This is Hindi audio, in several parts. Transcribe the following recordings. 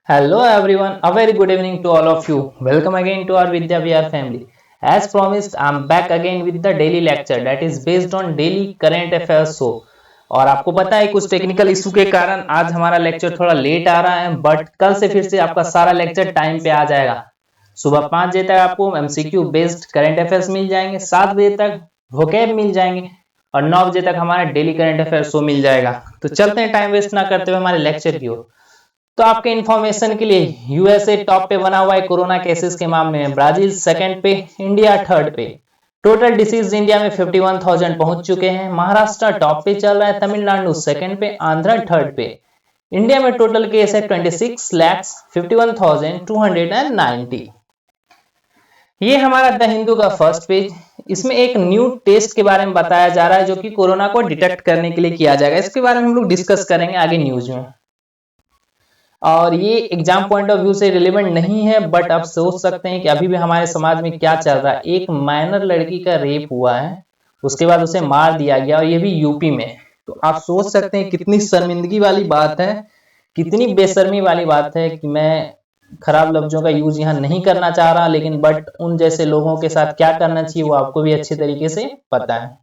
Hello everyone, a very good evening to all of you. Welcome again to our Vidya VR family. As promised, I'm back again with the daily lecture that is based on daily current affairs show. और आपको पता है कुछ टेक्निकल इशू के कारण आज हमारा लेक्चर थोड़ा लेट आ रहा है, बट कल से फिर से आपका सारा लेक्चर टाइम पे आ जाएगा। सुबह 5 बजे तक आपको एमसीक्यू बेस्ड करंट अफेयर्स मिल जाएंगे, 7 बजे तक वोकैब मिल जाएंगे और 9 बजे तक हमारा डेली करंट अफेयर शो मिल जाएगा। तो चलते हैं टाइम वेस्ट ना करते हुए हमारे लेक्चर की ओर। तो आपके इंफॉर्मेशन के लिए यूएसए टॉप पे बना हुआ है कोरोना केसेस के मामले में, ब्राजील सेकंड पे, इंडिया थर्ड पे। टोटल डिसीज इंडिया में 51,000 पहुंच चुके हैं। महाराष्ट्र टॉप पे चल रहा है, तमिलनाडु सेकंड पे, आंध्र थर्ड पे। इंडिया में टोटल केस है 26,51,290। ये हमारा द हिंदू का फर्स्ट पेज। इसमें एक न्यू टेस्ट के बारे में बताया जा रहा है जो कि कोरोना को डिटेक्ट करने के लिए किया जाएगा। इसके बारे में हम लोग डिस्कस करेंगे आगे न्यूज में। और ये एग्जाम पॉइंट ऑफ व्यू से रिलेवेंट नहीं है, बट आप सोच सकते हैं कि अभी भी हमारे समाज में क्या चल रहा है। एक माइनर लड़की का रेप हुआ है, उसके बाद उसे मार दिया गया और ये भी यूपी में। तो आप सोच सकते हैं कितनी शर्मिंदगी वाली बात है, कितनी बेशर्मी वाली बात है कि मैं खराब लफ्जों का यूज यहाँ नहीं करना चाह रहा, लेकिन बट उन जैसे लोगों के साथ क्या करना चाहिए वो आपको भी अच्छे तरीके से पता है।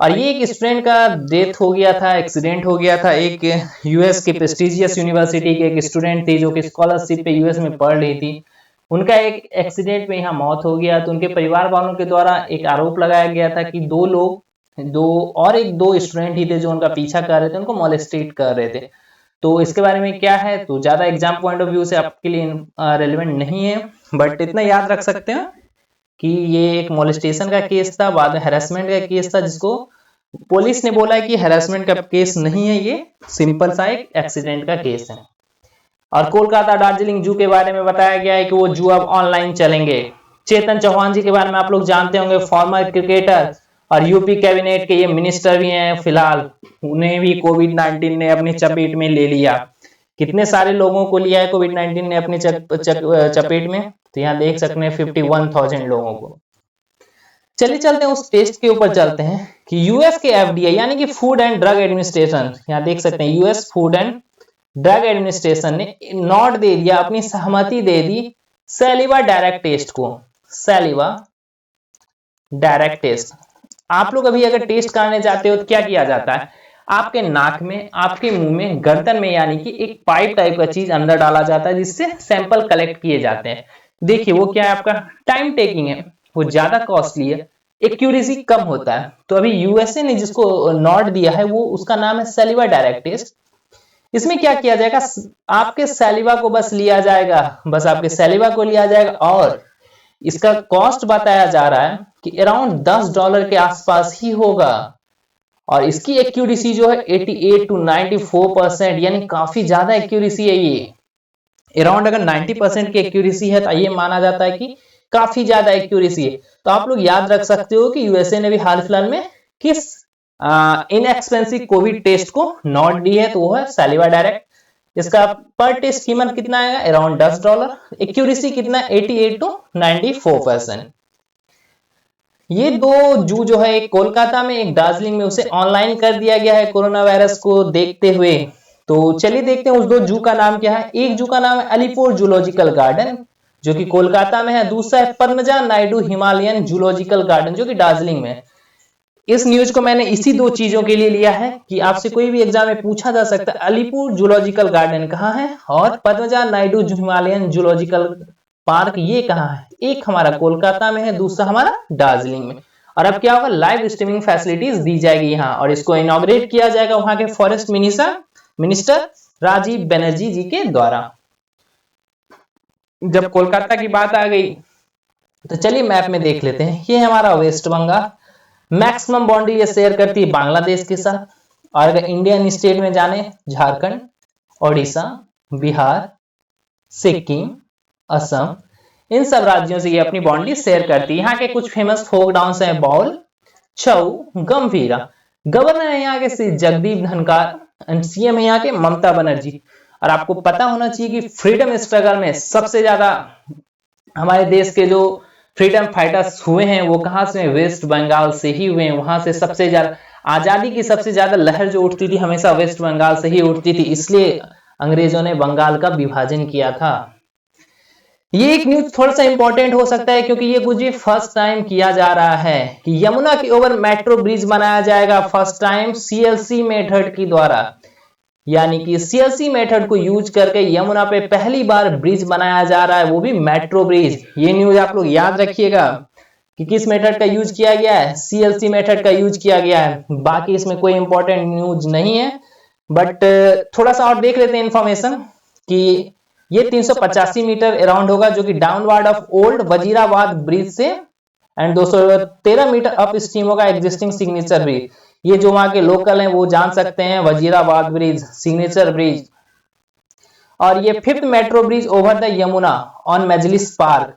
और ये एक स्टूडेंट का डेथ हो गया था, एक्सीडेंट हो गया था। एक यूएस के प्रेस्टिजियस यूनिवर्सिटी के एक स्टूडेंट थी जो कि स्कॉलरशिप पे यूएस में पढ़ रही थी। उनका एक एक्सीडेंट में यहाँ मौत हो गया। तो उनके परिवार वालों के द्वारा एक आरोप लगाया गया था कि दो स्टूडेंट ही थे जो उनका पीछा कर रहे थे, उनको मोलेस्टेट कर रहे थे। तो इसके बारे में क्या है, तो ज्यादा एग्जाम पॉइंट ऑफ व्यू से आपके लिए रेलिवेंट नहीं है, बट इतना याद रख सकते हैं कि ये एक मोलेस्टेशन का केस था, बाद में हैरेसमेंट का केस था, जिसको पुलिस ने बोला है कि हैरेसमेंट का केस नहीं है, ये सिंपल सा एक एक्सीडेंट का केस है। और कोलकाता दार्जिलिंग जू के बारे में बताया गया है कि वो जू अब ऑनलाइन चलेंगे। चेतन चौहान जी के बारे में आप लोग जानते होंगे, फॉर्मर क्रिकेटर और यूपी कैबिनेट के ये मिनिस्टर भी हैं फिलहाल। उन्हें भी कोविड-19 ने अपनी चपेट में ले लिया। कितने सारे लोगों को लिया है कोविड-19 ने अपने चपेट में, तो यहाँ देख सकते हैं 51,000 लोगों को। चलिए चलते हैं उस टेस्ट के ऊपर चलते हैं कि यूएस के एफडीए यानी कि फूड एंड ड्रग एडमिनिस्ट्रेशन, यहाँ देख सकते हैं US food and drug administration ने नोट दे दिया, अपनी सहमति दे दी सैलिवा डायरेक्ट टेस्ट को। सैलिवा डायरेक्ट टेस्ट, आप लोग अभी अगर टेस्ट कराने जाते हो तो क्या किया जाता है, आपके नाक में, आपके मुंह में, गर्दन में, यानी कि एक पाइप टाइप का चीज अंदर डाला जाता है जिससे सैंपल कलेक्ट किए जाते हैं। देखिए वो क्या है, आपका टाइम टेकिंग है, वो ज्यादा कॉस्टली है, एक्यूरेसी कम होता है। तो अभी यूएसए ने जिसको नॉट दिया है वो उसका नाम है सैलिवा डायरेक्ट टेस्ट। इसमें क्या किया जाएगा, आपके सैलिवा को बस लिया जाएगा, बस आपके सैलिवा को लिया जाएगा और इसका कॉस्ट बताया जा रहा है कि अराउंड $10 के आसपास ही होगा। और इसकी एक्यूरेसी जो है 88 to 94%, यानी काफी ज्यादा एक्यूरेसी है ये। अराउंड अगर 90% की एक्यूरेसी है तो ये माना जाता है कि काफी ज्यादा एक्यूरेसी है। तो आप लोग याद रख सकते हो कि यूएसए ने भी हाल फिलहाल में किस इनएक्सपेंसिव कोविड टेस्ट को नॉट दी है, तो वो है सैलिवा डायरेक्ट। इसका पर टेस्ट कीमत कितना आएगा, अराउंड $10। एक्यूरेसी कितना, 88 to 94%। ये दो जू जो है, एक कोलकाता में, एक दार्जिलिंग में, उसे ऑनलाइन कर दिया गया है कोरोना वायरस को देखते हुए। तो चलिए देखते हैं उस दो जू का नाम क्या है। एक जू का नाम है अलीपुर जूलॉजिकल गार्डन जो कि कोलकाता में है, दूसरा है Padmaja Naidu Himalayan zoological garden जो कि दार्जिलिंग में है। इस न्यूज को मैंने इसी दो चीजों के लिए लिया है कि आपसे कोई भी एग्जाम में पूछा जा सकता है अलीपुर जूलॉजिकल गार्डन कहाँ है और Padmaja Naidu Himalayan zoological park ये कहाँ है। एक हमारा कोलकाता में है, दूसरा हमारा दार्जिलिंग में। और अब क्या होगा, लाइव स्ट्रीमिंग फैसिलिटीज दी जाएगी यहाँ, और इसको इनॉग्रेट किया जाएगा वहां के फॉरेस्ट मिनिस्टर राजीव बनर्जी जी के द्वारा। जब कोलकाता की बात आ गई तो चलिए मैप में देख लेते हैं। ये हमारा वेस्ट बंगाल, मैक्सिमम बाउंड्री ये शेयर करती है बांग्लादेश के साथ। और अगर इंडियन स्टेट में जाने, झारखंड, ओडिशा, बिहार, सिक्किम, असम, इन सब राज्यों से ये अपनी बाउंड्री शेयर करती है। यहाँ के कुछ फेमस फोक डांस हैं बाउल, छऊ, गंभीरा। गवर्नर है यहाँ के श्री जगदीप धनखड़ एंड सीएम है यहाँ के ममता बनर्जी। और आपको पता होना चाहिए कि फ्रीडम स्ट्रगल में सबसे ज्यादा हमारे देश के जो फ्रीडम फाइटर्स हुए हैं वो कहाँ से, वेस्ट बंगाल से ही हुए हैं। वहां से सबसे ज्यादा आजादी की सबसे ज्यादा लहर जो उठती थी हमेशा वेस्ट बंगाल से ही उठती थी। इसलिए अंग्रेजों ने बंगाल का विभाजन किया था। ये एक न्यूज थोड़ा सा इंपॉर्टेंट हो सकता है क्योंकि ये कुछ भी फर्स्ट टाइम किया जा रहा है कि यमुना के ऊपर मेट्रो ब्रिज बनाया जाएगा फर्स्ट टाइम सीएलसी मेथड के द्वारा, यानी कि सीएलसी मेथड को यूज करके यमुना पे पहली बार ब्रिज बनाया जा रहा है, वो भी मेट्रो ब्रिज। ये न्यूज आप लोग याद रखिएगा कि किस मेथड का यूज किया गया है, सीएलसी मेथड का यूज किया गया है। बाकी इसमें कोई इंपॉर्टेंट न्यूज नहीं है, बट थोड़ा सा और देख लेते हैं इंफॉर्मेशन कि ये 385 मीटर अराउंड होगा जो कि downward of old Wazirabad bridge से, एंड 213 मीटर अप स्ट्रीम होगा एग्जिस्टिंग सिग्नेचर ब्रिज। ये जो वहां के लोकल हैं वो जान सकते हैं वजीराबाद ब्रिज, सिग्नेचर ब्रिज। और ये 5th metro bridge over the Yamuna on Majlis park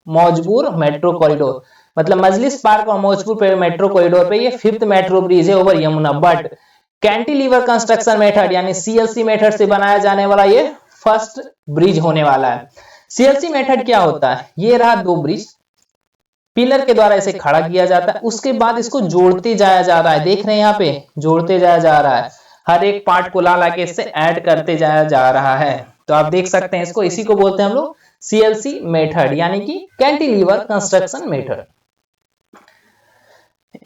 Maujpur metro corridor, मतलब मजलिस पार्क और मौजपुर मेट्रो कॉरिडोर पे ये 5th मेट्रो ब्रिज है over Yamuna. But cantilever construction method यानी सीएलसी मेथड से बनाया जाने वाला ये फर्स्ट ब्रिज होने वाला है। सीएलसी मेथड क्या होता है, ये रहा 2 ब्रिज, पिलर के द्वारा इसे खड़ा किया जाता है, उसके बाद इसको जोड़ते जाया जा रहा है। देख रहे हैं यहाँ पे जोड़ते जाया जा रहा है, हर एक पार्ट को ला के इससे ऐड करते जाया जा रहा है। तो आप देख सकते हैं इसको, इसी को बोलते हैं हम लोग सीएलसी मेथड यानी कि कैंटिलीवर कंस्ट्रक्शन मेथड।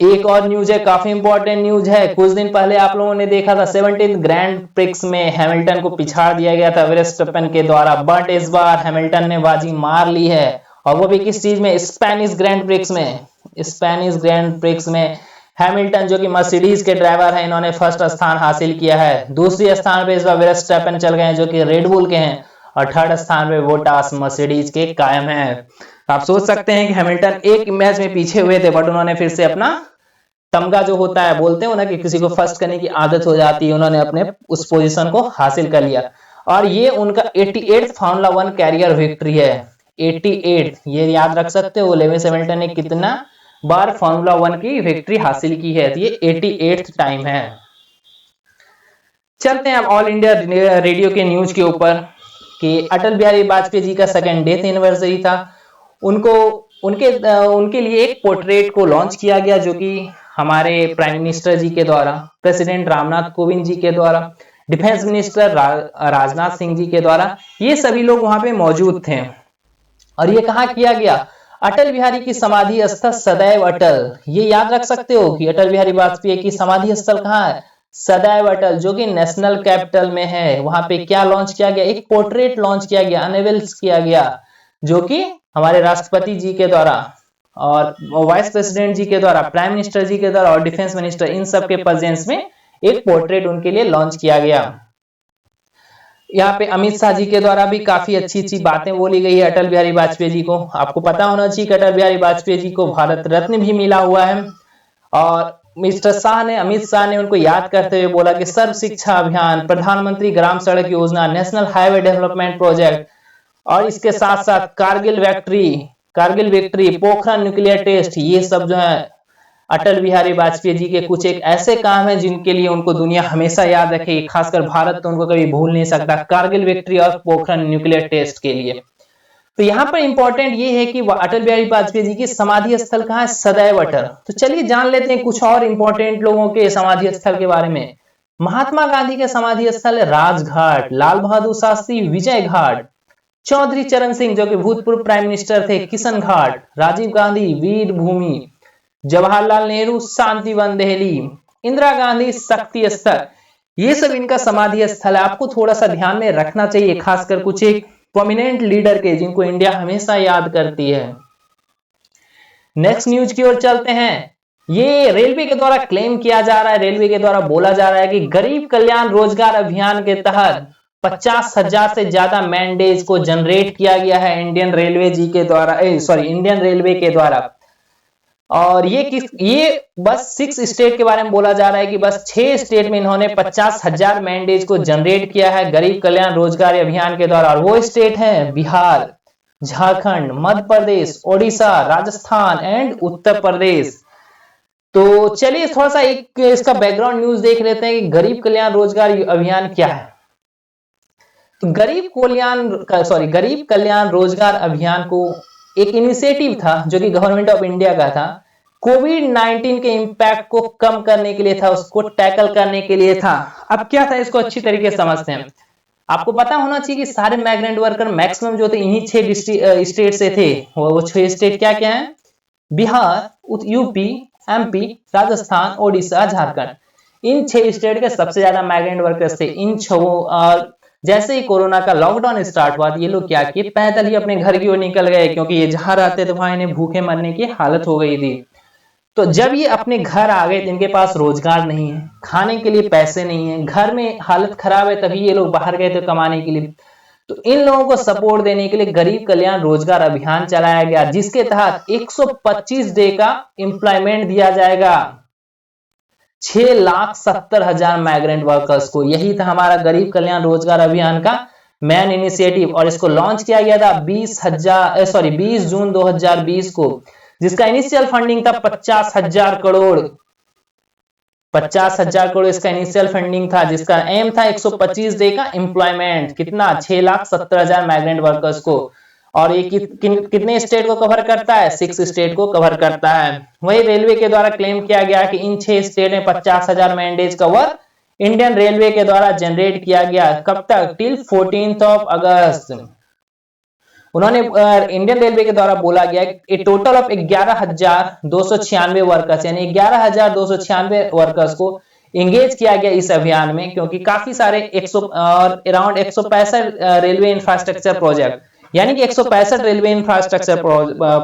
एक और न्यूज है, काफी इंपॉर्टेंट न्यूज है। कुछ दिन पहले आप लोगों ने देखा था 17th ग्रैंड प्रिक्स में हैमिल्टन को पिछाड़ दिया गया था वर्स्टैपेन के द्वारा, बट इस बार हैमिल्टन ने बाजी मार ली है, और वो भी किस चीज में, स्पेनिश ग्रैंड प्रिक्स में। स्पेनिश ग्रैंड प्रिक्स में हैमिल्टन जो कि मर्सिडीज के ड्राइवर हैं, इन्होंने फर्स्ट स्थान हासिल किया है। दूसरी स्थान पे इस बार वर्स्टैपेन चल गए हैं जो कि रेडबुल के हैं, और थर्ड स्थान पे बोटास मर्सिडीज के कायम है। आप सोच सकते हैं कि हैमिल्टन एक मैच में पीछे हुए थे, बट उन्होंने फिर से अपना तमगा जो होता है, बोलते हैं ना कि किसी को फर्स्ट करने की आदत हो जाती है, उन्होंने अपने उस पोजीशन को हासिल कर लिया। और ये उनका 88th फॉर्मूला 1 कैरियर विक्ट्री है। 88, ये याद रख सकते हो लेविस हैमिल्टन ने कितना बार फॉर्मूला 1 की विक्ट्री हासिल की है, तो ये 88th टाइम है। चलते हैं अब ऑल इंडिया रेडियो के न्यूज के ऊपर कि अटल बिहारी वाजपेयी जी का 2nd डेथ एनिवर्सरी था। उनके लिए एक पोर्ट्रेट को लॉन्च किया गया जो कि हमारे प्राइम मिनिस्टर जी के द्वारा, प्रेसिडेंट रामनाथ कोविंद जी के द्वारा, डिफेंस मिनिस्टर राजनाथ सिंह जी के द्वारा, ये सभी लोग वहां पे मौजूद थे। और ये कहाँ किया गया, अटल बिहारी की समाधि स्थल सदैव अटल। ये याद रख सकते हो कि अटल बिहारी वाजपेयी की समाधि स्थल कहाँ है, सदैव अटल, जो कि नेशनल कैपिटल में है। वहां पे क्या लॉन्च किया गया, एक पोर्ट्रेट लॉन्च किया गया, अनवेल किया गया, जो कि हमारे राष्ट्रपति जी के द्वारा और वाइस प्रेसिडेंट जी के द्वारा, प्राइम मिनिस्टर जी के द्वारा और डिफेंस मिनिस्टर, इन सब के प्रेजेंस में एक पोर्ट्रेट उनके लिए लॉन्च किया गया। यहाँ पे अमित शाह जी के द्वारा भी काफी अच्छी अच्छी बातें बोली गई है अटल बिहारी वाजपेयी जी को। आपको पता होना चाहिए कि अटल बिहारी वाजपेयी जी को भारत रत्न भी मिला हुआ है। और मिस्टर शाह ने, अमित शाह ने उनको याद करते हुए बोला कि सर्व शिक्षा अभियान, प्रधानमंत्री ग्राम सड़क योजना, नेशनल हाईवे डेवलपमेंट प्रोजेक्ट, और इसके साथ साथ Kargil victory, Pokhran nuclear test, ये सब जो है अटल बिहारी वाजपेयी जी के कुछ एक ऐसे काम हैं जिनके लिए उनको दुनिया हमेशा याद रखेगी, खासकर भारत तो उनको कभी भूल नहीं सकता, कारगिल विक्ट्री और पोखरण न्यूक्लियर टेस्ट के लिए। तो यहाँ पर इंपॉर्टेंट ये है कि अटल बिहारी वाजपेयी जी की समाधि स्थल कहाँ है, सदैव अटल। तो चलिए जान लेते हैं कुछ और इंपॉर्टेंट लोगों के समाधि स्थल के बारे में। महात्मा गांधी के समाधि स्थल है राजघाट, लाल बहादुर शास्त्री विजय घाट, चौधरी चरण सिंह जो कि भूतपूर्व प्राइम मिनिस्टर थे किशन घाट, राजीव गांधी वीर भूमि, जवाहरलाल नेहरू शांतिवन दिल्ली, इंदिरा गांधी शक्ति स्थल, ये सब इनका समाधि स्थल है। आपको थोड़ा सा ध्यान में रखना चाहिए, खासकर कुछ एक प्रोमिनेंट लीडर के जिनको इंडिया हमेशा याद करती है। नेक्स्ट न्यूज की ओर चलते हैं। ये रेलवे के द्वारा क्लेम किया जा रहा है, रेलवे के द्वारा बोला जा रहा है कि गरीब कल्याण रोजगार अभियान के तहत 50,000 से ज्यादा मैंडेज को जनरेट किया गया है इंडियन रेलवे के द्वारा। और ये बस 6 स्टेट के बारे में बोला जा रहा है कि बस 6 स्टेट में इन्होंने 50,000 मैंडेज को जनरेट किया है गरीब कल्याण रोजगार अभियान के द्वारा। और वो स्टेट हैं बिहार, झारखंड, मध्य प्रदेश, ओडिशा, राजस्थान एंड उत्तर प्रदेश। तो चलिए थोड़ा सा एक इसका बैकग्राउंड न्यूज देख लेते हैं कि गरीब कल्याण रोजगार अभियान क्या है। तो गरीब कल्याण रोजगार अभियान को एक इनिशिएटिव था जो कि गवर्नमेंट ऑफ इंडिया का था, कोविड-19 के इंपैक्ट को कम करने के लिए था, उसको टैकल करने के लिए था। अब क्या था, इसको अच्छी तरीके से समझते हैं। आपको पता होना चाहिए कि सारे माइग्रेंट वर्कर मैक्सिमम जो थे इन्हीं 6 स्टेट से थे। वो 6 स्टेट क्या क्या है? Bihar, UP, MP, Rajasthan, Odisha, Jharkhand. इन 6 स्टेट के सबसे ज्यादा माइग्रेंट वर्कर्स थे। इन 6 और जैसे ही कोरोना का लॉकडाउन स्टार्ट हुआ, ये लोग क्या किए, पैदल ही अपने घर की ओर निकल गए, क्योंकि ये जहां रहते थे वहां इन्हें भूखे मरने की हालत हो गई थी। तो जब ये अपने घर आ गए, इनके पास रोजगार नहीं है, खाने के लिए पैसे नहीं है, घर में हालत खराब है, तभी ये लोग बाहर गए थे कमाने के लिए। तो इन लोगों को सपोर्ट देने के लिए गरीब कल्याण रोजगार अभियान चलाया गया, जिसके तहत 125 डे का एम्प्लॉयमेंट दिया जाएगा 6,70,000 माइग्रेंट वर्कर्स को। यही था हमारा गरीब कल्याण रोजगार अभियान का मेन इनिशिएटिव, और इसको लॉन्च किया गया था 20 जून 2020 को, जिसका इनिशियल फंडिंग था 50,000 करोड़। 50,000 करोड़ इसका इनिशियल फंडिंग था, जिसका एम था 125 डे का एम्प्लॉयमेंट, कितना 6,70,000 माइग्रेंट वर्कर्स को। और ये कितने स्टेट को कवर करता है? 6 स्टेट को कवर करता है। वही रेलवे के द्वारा क्लेम किया गया कि इन 6 स्टेट में 50,000 मैंडेज का वर्क इंडियन रेलवे के द्वारा जनरेट किया गया। कब तक? टिल 14 अगस्त। उन्होंने इंडियन रेलवे के द्वारा बोला गया कि टोटल ऑफ 11,296 वर्कर्स, यानी 11,296 वर्कर्स को एंगेज किया गया इस अभियान में, क्योंकि काफी सारे 100 और अराउंड 165 रेलवे इंफ्रास्ट्रक्चर प्रोजेक्ट, यानी कि 165 रेलवे इंफ्रास्ट्रक्चर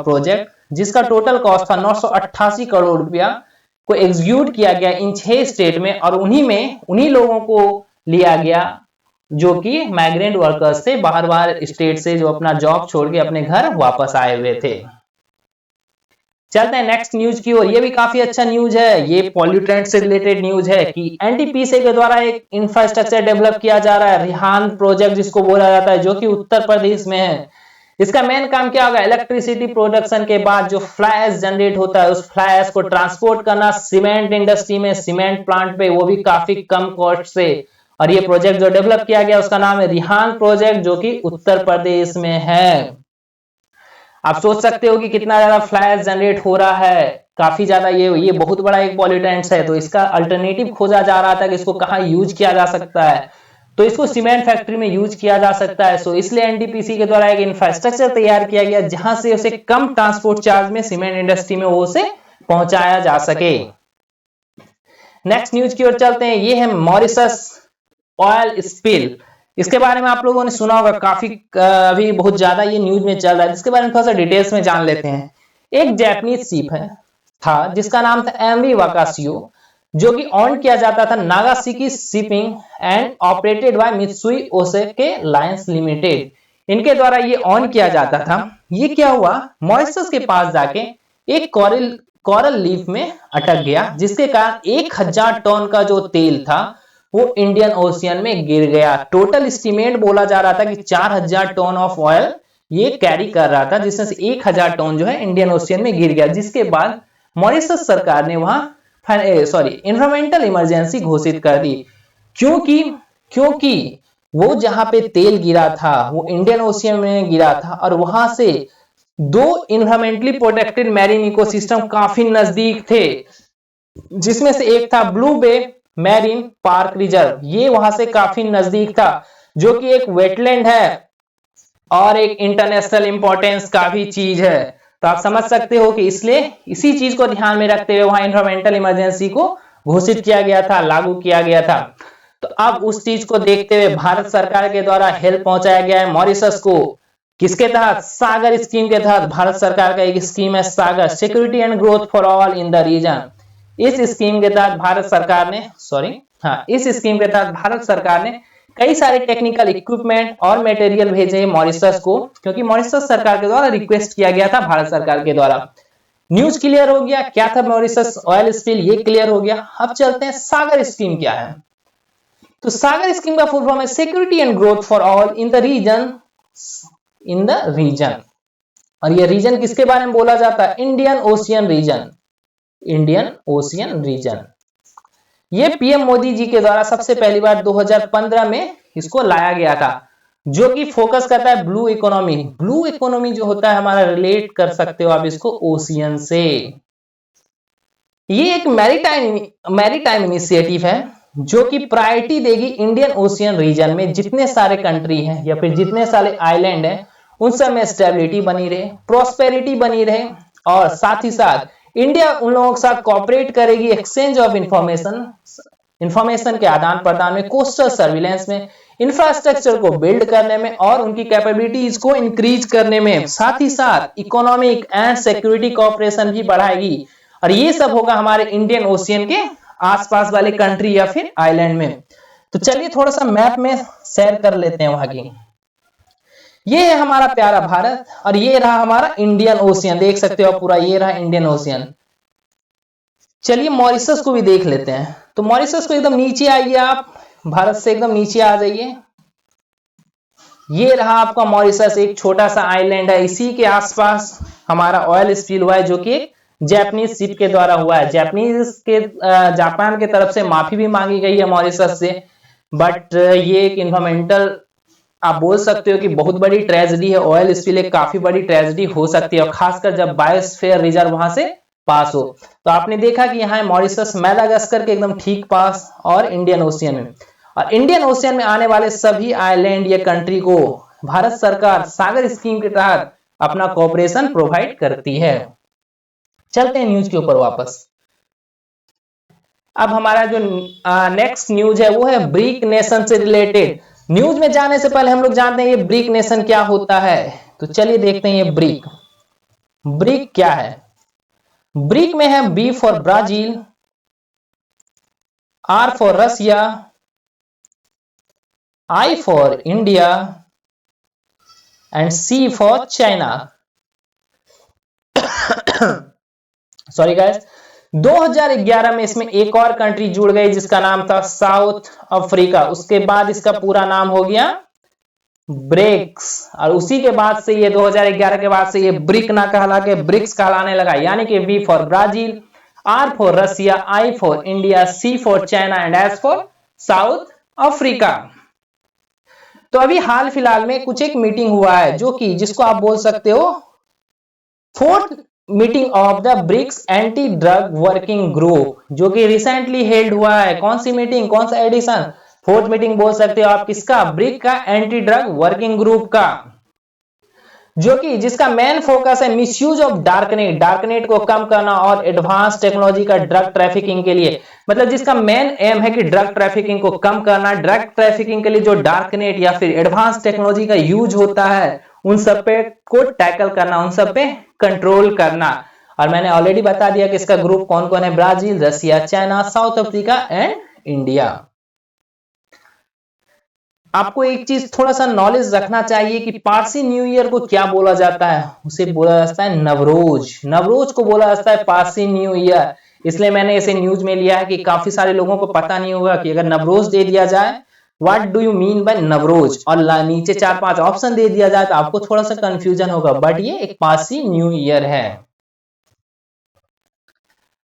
प्रोजेक्ट, जिसका टोटल कॉस्ट था 988 करोड़ रुपया, को एग्जीक्यूट किया गया इन 6 स्टेट में। और उन्हीं लोगों को लिया गया जो कि माइग्रेंट वर्कर्स थे, बाहर स्टेट से, जो अपना जॉब छोड़ के अपने घर वापस आए हुए थे। चलते हैं नेक्स्ट न्यूज की ओर। ये भी काफी अच्छा न्यूज है, ये पॉल्यूटेंट से रिलेटेड न्यूज है कि एनटीपीसी के द्वारा एक इंफ्रास्ट्रक्चर डेवलप किया जा रहा है, रिहान प्रोजेक्ट जिसको बोला जाता है, जो कि उत्तर प्रदेश में है। इसका मेन काम क्या होगा? इलेक्ट्रिसिटी प्रोडक्शन के बाद जो फ्लाई एश जनरेट होता है, उस फ्लाई एश को ट्रांसपोर्ट करना सीमेंट इंडस्ट्री में, सीमेंट प्लांट पे, वो भी काफी कम कॉस्ट से। और ये प्रोजेक्ट जो डेवलप किया गया उसका नाम है रिहान प्रोजेक्ट, जो कि उत्तर प्रदेश में है। आप सोच सकते हो कि कितना ज्यादा फ्लाई एश जनरेट हो रहा है, काफी ज्यादा। ये बहुत बड़ा एक पॉल्यूटेंट्स है, तो इसका अल्टरनेटिव खोजा जा रहा था कि इसको कहाँ यूज किया जा सकता है। तो इसको सीमेंट फैक्ट्री में यूज किया जा सकता है। सो इसलिए एनटीपीसी के द्वारा एक इंफ्रास्ट्रक्चर तैयार किया गया, जहां से उसे कम ट्रांसपोर्ट चार्ज में सीमेंट इंडस्ट्री में वो उसे पहुंचाया जा सके। नेक्स्ट न्यूज की ओर चलते हैं। ये है मॉरिशस ऑयल स्पिल। इसके बारे में आप लोगों ने सुना होगा, काफी अभी बहुत ज्यादा ये न्यूज में चल रहा है, जिसके बारे में थोड़ा सा डिटेल्स में जान लेते हैं। एक जापानीज शिप था जिसका नाम था एमवी वाकाशियो, जो कि ऑन किया जाता था Nagasaki shipping and operated by Mitsui Osaka lines limited. इनके द्वारा ये ऑन किया जाता था। ये क्या हुआ, मॉरिशस के पास जाके एक कोरल लीफ में अटक गया, जिसके कारण 1000 टन का जो तेल था वो इंडियन ओशियन में गिर गया। टोटल एस्टिमेट बोला जा रहा था कि 4000 टन ऑफ ऑयल ये कैरी कर रहा था, जिसमें से 1000 टन जो है इंडियन ओशियन में गिर गया। जिसके बाद मॉरिशस सरकार ने वहां एनवायरमेंटल इमरजेंसी घोषित कर दी, क्योंकि वो जहां पे तेल गिरा था वो इंडियन ओशियन में गिरा था, और वहां से 2 एनवायरमेंटली प्रोटेक्टेड मैरीन इकोसिस्टम काफी नजदीक थे, जिसमें से एक था ब्लू बे मैरीन पार्क रिजर्व। ये वहां से काफी नजदीक था, जो कि एक वेटलैंड है और एक इंटरनेशनल इंपॉर्टेंस का भी चीज है। तो आप समझ सकते हो कि इसलिए इसी चीज को ध्यान में रखते हुए वहां एनवायरमेंटल इमरजेंसी को घोषित किया गया था, लागू किया गया था। तो अब उस चीज को देखते हुए भारत सरकार के द्वारा हेल्प पहुंचाया गया है मॉरिशस को। किसके तहत? सागर स्कीम के तहत। भारत सरकार का एक स्कीम है Sagar, security and growth for all in the region. इस स्कीम के तहत भारत सरकार ने कई सारे टेक्निकल इक्विपमेंट और मटेरियल भेजे मॉरिशस को, क्योंकि मॉरिशस सरकार के द्वारा रिक्वेस्ट किया गया था भारत सरकार के द्वारा। न्यूज क्लियर हो गया क्या था मॉरिशस ऑयल स्पिल, ये क्लियर हो गया। अब चलते हैं सागर स्कीम क्या है। तो सागर स्कीम का फुल फॉर्म है security and growth for all in the region. और ये रीजन किसके बारे में बोला जाता है? Indian Ocean region. ये पीएम मोदी जी के द्वारा सबसे पहली बार 2015 में इसको लाया गया था, जो कि फोकस करता है ब्लू इकोनॉमी। ब्लू इकोनॉमी जो होता है हमारा, रिलेट कर सकते हो आप इसको ओशियन से। ये एक मैरीटाइम इनिशिएटिव है, जो कि प्रायोरिटी देगी इंडियन ओशियन रीजन में जितने सारे कंट्री हैं या फिर जितने सारे आइलैंड हैं उन सब में स्टेबिलिटी बनी रहे, प्रोस्पेरिटी बनी रहे, और साथ ही साथ इंडिया उन लोगों के साथ कोऑपरेट करेगी एक्सचेंज ऑफ इंफॉर्मेशन के आदान प्रदान में, कोस्टल सर्विलेंस में, इंफ्रास्ट्रक्चर को बिल्ड करने में और उनकी कैपेबिलिटीज को इंक्रीज करने में, साथ ही साथ इकोनॉमिक एंड सिक्योरिटी कोऑपरेशन भी बढ़ाएगी। और ये सब होगा हमारे इंडियन ओशियन के आसपास वाले कंट्री या फिर आइलैंड में। तो चलिए थोड़ा सा मैप में शेयर कर लेते हैं वहां की। ये है हमारा प्यारा भारत और ये रहा हमारा इंडियन ओशियन, देख सकते हो पूरा ये रहा इंडियन ओशियन। चलिए मॉरिशस को भी देख लेते हैं। तो मॉरिशस को एकदम नीचे आइए आप, भारत से एकदम नीचे आ जाइए। ये रहा आपका मॉरिशस, एक छोटा सा आइलैंड है। इसी के आसपास हमारा ऑयल स्पिल हुआ है जो कि जैपनीज शिप के द्वारा हुआ है। जापान के तरफ से माफी भी मांगी गई है मॉरिशस से, बट ये एक इन्वायरमेंटल आप बोल सकते हो कि बहुत बड़ी ट्रेजेडी है। ऑयल स्पिल एक काफी बड़ी ट्रेजेडी हो सकती है, और खासकर जब बायोस्फीयर रिजर्व वहां से पास हो। तो आपने देखा कि यहाँ मॉरिशस मैडागास्कर के एकदम ठीक पास और इंडियन ओशियन में, और इंडियन ओशियन में आने वाले सभी आइलैंड या कंट्री को भारत सरकार सागर स्कीम के तहत अपना कोऑपरेशन प्रोवाइड करती है। चलते हैं न्यूज के ऊपर वापस। अब हमारा जो नेक्स्ट न्यूज है वो है ब्रिक नेशन से रिलेटेड। न्यूज में जाने से पहले हम लोग जानते हैं ये ब्रिक नेशन क्या होता है। तो चलिए देखते हैं ये ब्रिक क्या है। ब्रिक में है B for Brazil, R for Russia, I for India and C for China. Sorry guys, 2011 में इसमें एक और कंट्री जुड़ गई जिसका नाम था साउथ अफ्रीका। उसके बाद इसका पूरा नाम हो गया ब्रिक्स, और उसी के बाद से ये 2011 के बाद से ये ब्रिक ना कहला के ब्रिक्स कहलाने लगा। यानी कि B for Brazil, R for Russia, I for India, C for China and S for South Africa. तो अभी हाल फिलहाल में कुछ एक मीटिंग हुआ है जो कि जिसको आप बोल सकते हो fourth meeting of the BRICS anti drug working group, जो कि रिसेंटली हेल्ड हुआ है। कौन सी मीटिंग, कौन सा एडिशन, फोर्थ मीटिंग बोल सकते हो आप किसका, ब्रिक का एंटी ड्रग वर्किंग ग्रुप का, जो कि जिसका मेन फोकस है मिसयूज ऑफ डार्कनेट को कम करना और एडवांस टेक्नोलॉजी का ड्रग ट्रैफिकिंग के लिए। मतलब जिसका मेन एम है कि ड्रग ट्रैफिकिंग को कम करना, ड्रग ट्रैफिकिंग के लिए जो डार्कनेट या फिर एडवांस टेक्नोलॉजी का यूज होता है उन सब पे को टैकल करना, उन सब पे कंट्रोल करना। और मैंने ऑलरेडी बता दिया कि इसका ग्रुप कौन कौन है, Brazil, Russia, China, South Africa and India. आपको एक चीज थोड़ा सा नॉलेज रखना चाहिए कि पारसी न्यू ईयर को क्या बोला जाता है। उसे बोला जाता है नवरोज। नवरोज को बोला जाता है पारसी न्यू ईयर। इसलिए मैंने इसे न्यूज में लिया है कि काफी सारे लोगों को पता नहीं होगा कि अगर नवरोज दे दिया जाए what do you mean by Navroz, और नीचे 4-5 ऑप्शन दे दिया जाए तो आपको थोड़ा सा कंफ्यूजन होगा, बट ये एक पारसी न्यू ईयर है।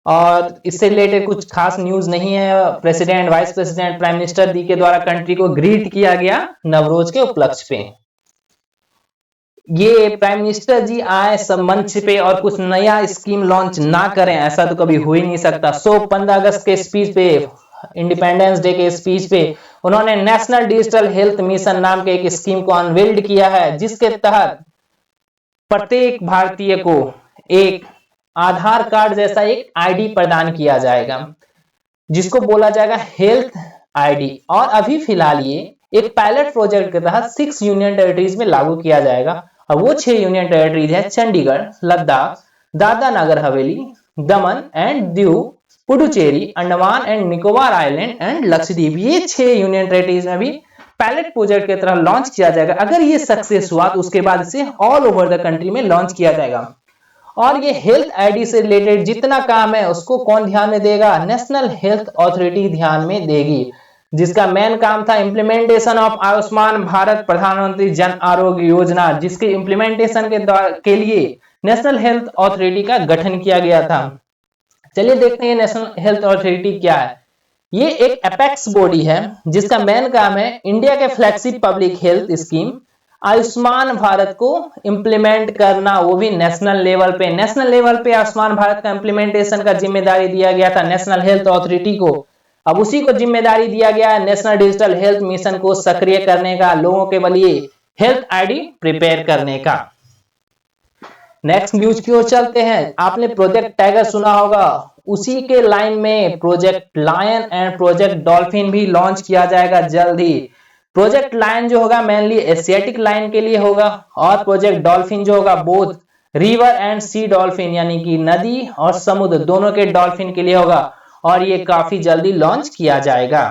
और इससे रिलेटेड कुछ खास न्यूज नहीं है। President, vice president, prime minister दी के द्वारा कंट्री को ग्रीट किया गया नवरोज के उपलक्ष्य पे। ये प्राइम मिनिस्टर जी आए सब मंच पे और कुछ नया स्कीम लॉन्च ना करें, ऐसा तो कभी हो ही नहीं सकता। 15 अगस्त के स्पीच पे, इंडिपेंडेंस डे के स्पीच पे उन्होंने नेशनल डिजिटल हेल्थ मिशन नाम के एक स्कीम को अनवील्ड किया है, जिसके तहत प्रत्येक भारतीय को एक आधार कार्ड जैसा एक आईडी प्रदान किया जाएगा, जिसको बोला जाएगा हेल्थ आईडी। और अभी फिलहाल ये एक पायलट प्रोजेक्ट के तहत 6 यूनियन टेरिटरीज में लागू किया जाएगा, और वो 6 यूनियन टेरिटरीज है चंडीगढ़, लद्दाख, दादरा नगर हवेली, दमन and Diu, Puducherry, Andaman and Nicobar island and Lakshadweep. ये 6 यूनियन टेरिटरीज में भी पायलट प्रोजेक्ट की तरह लॉन्च किया जाएगा। अगर ये सक्सेस हुआ तो उसके बाद इसे ऑल ओवर द कंट्री में लॉन्च किया जाएगा। और ये हेल्थ आईडी से रिलेटेड जितना काम है उसको कौन ध्यान में देगा, नेशनल हेल्थ अथॉरिटी ध्यान में देगी, जिसका मेन काम था इंप्लीमेंटेशन ऑफ आयुष्मान भारत प्रधानमंत्री जन आरोग्य योजना, जिसके इंप्लीमेंटेशन के लिए नेशनल हेल्थ अथॉरिटी का गठन किया गया था। चलिए देखते हैं नेशनल हेल्थ अथॉरिटी क्या है। ये एक एपेक्स बॉडी है जिसका मेन काम है इंडिया के flagship public health scheme Ayushman Bharat को इंप्लीमेंट करना, वो भी नेशनल लेवल पे। नेशनल लेवल पे आयुष्मान भारत का इंप्लीमेंटेशन का जिम्मेदारी दिया गया था नेशनल हेल्थ अथॉरिटी को। अब उसी को जिम्मेदारी दिया गया है नेशनल डिजिटल हेल्थ मिशन को सक्रिय करने का, लोगों के लिए हेल्थ आईडी प्रिपेयर करने का। नेक्स्ट न्यूज की ओर चलते हैं। आपने प्रोजेक्ट टाइगर सुना होगा, उसी के लाइन में project lion and project dolphin भी लॉन्च किया जाएगा जल्द ही। प्रोजेक्ट लायन जो होगा मेनली एशियाटिक लाइन के लिए होगा, और प्रोजेक्ट डॉल्फिन जो होगा both river and sea dolphin यानी कि नदी और समुद्र दोनों के डॉल्फिन के लिए होगा, और ये काफी जल्दी लॉन्च किया जाएगा।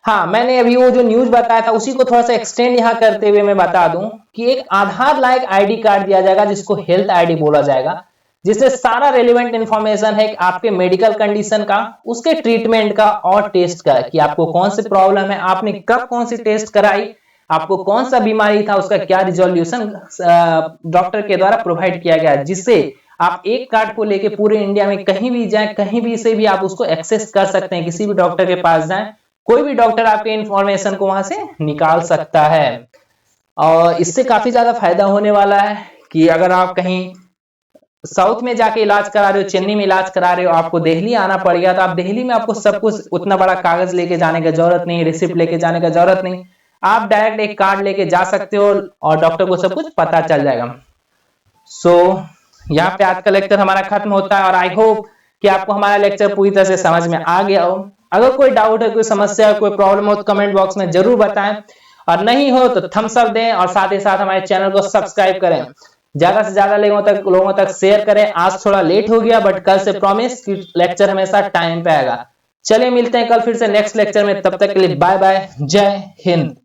हाँ, मैंने अभी वो जो न्यूज बताया था उसी को थोड़ा सा एक्सटेंड यहाँ करते हुए मैं बता दूं कि एक आधार लायक आईडी कार्ड दिया जाएगा जिसको हेल्थ आईडी बोला जाएगा, जिससे सारा रेलिवेंट इंफॉर्मेशन है आपके मेडिकल कंडीशन का, उसके ट्रीटमेंट का और टेस्ट का, कि आपको कौन सी प्रॉब्लम है, आपने कब कौन सी टेस्ट कराई, आपको कौन सा बीमारी था, उसका क्या रिजोल्यूशन डॉक्टर के द्वारा प्रोवाइड किया गया, जिससे आप एक कार्ड को लेके पूरे इंडिया में कहीं भी जाएं, कहीं भी से भी आप उसको एक्सेस कर सकते हैं, किसी भी डॉक्टर के पास जाएं, कोई भी डॉक्टर आपके इंफॉर्मेशन को वहां से निकाल सकता है। और इससे काफी ज्यादा फायदा होने वाला है कि अगर आप कहीं साउथ में जाके इलाज करा रहे हो, चेन्नई में इलाज करा रहे हो, आपको दिल्ली आना पड़ गया, तो आप दिल्ली में आपको सब कुछ उतना बड़ा कागज लेके जाने की जरूरत नहीं, रिसिप्ट लेके जाने की जरूरत नहीं, आप डायरेक्ट एक कार्ड लेके जा सकते हो और डॉक्टर को सब कुछ पता चल जाएगा। सो यहाँ पे आज का लेक्चर हमारा खत्म होता है, और आई होप कि आपको हमारा लेक्चर पूरी तरह से समझ में आ गया हो। अगर कोई डाउट है, कोई समस्या है, कोई प्रॉब्लम हो तो कमेंट बॉक्स में जरूर बताएं, और नहीं हो तो थम्स अप दें, और साथ ही साथ हमारे चैनल को सब्सक्राइब करें, ज्यादा से ज्यादा लोगों तक शेयर करें। आज थोड़ा लेट हो गया, बट कल से प्रॉमिस कि लेक्चर हमेशा टाइम पे आएगा। चलिए मिलते हैं कल फिर से नेक्स्ट लेक्चर में, तब तक के लिए बाय बाय, जय हिंद।